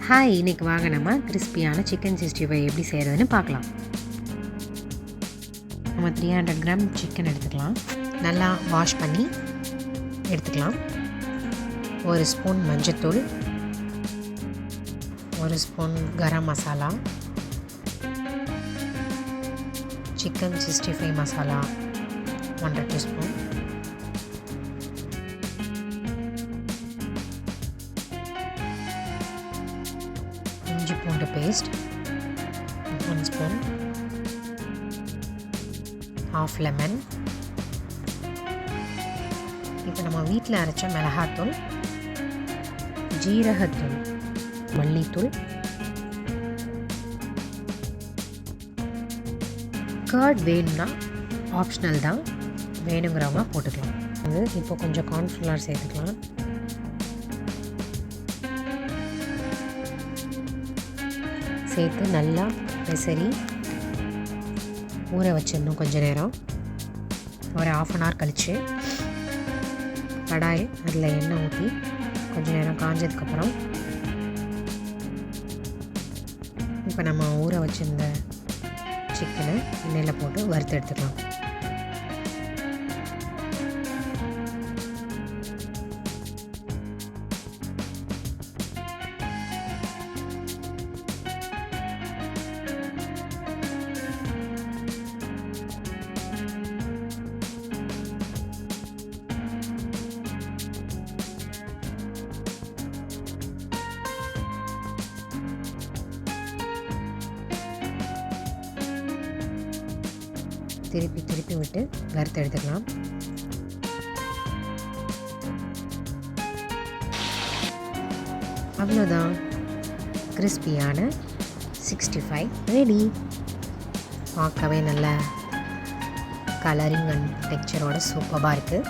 Hi, இன்றைக்கி வாங்க நம்ம கிறிஸ்பியான சிக்கன் 65 எப்படி செய்கிறதுன்னு பார்க்கலாம். நம்ம 300 கிராம் சிக்கன் எடுத்துக்கலாம். நல்லா வாஷ் பண்ணி எடுத்துக்கலாம். 1 ஸ்பூன் மஞ்சத்தூள், 1 spoon garam masala, chicken 65 masala 1/2 teaspoon, இஞ்சி பூண்டு பேஸ்ட் 1 ஸ்பூன், ½ லெமன். இப்போ நம்ம வீட்டில் அரைச்ச மிளகாத்தூள், ஜீரகத்தூள், மல்லித்தூள், கர்ட் வேணும்னா ஆப்ஷனல் தான், வேணுங்கிறவங்க போட்டுக்கலாம். இப்போ கொஞ்சம் கார்ன்ஃப்ளவர் சேர்த்துக்கலாம். சேர்த்து நல்லா பெசரி ஊற வச்சிடணும். கொஞ்சம் நேரம், ஒரு ½ அன் ஹவர் கழித்து கடாய் அதில் எண்ணெய் ஊற்றி கொஞ்சம் நேரம் காஞ்சதுக்கப்புறம் இப்போ நம்ம ஊற வச்சுருந்த சிக்கனை எண்ணெயில் போட்டு வறுத்து எடுத்துக்கலாம். திருப்பி விட்டு வறுத்து எடுத்துக்கலாம். அவ்வளோதான், கிறிஸ்பியான 65 ரெடி. பார்க்கவே நல்ல கலரிங் அண்ட் டெக்ஸ்சரோட சூப்பராக இருக்குது.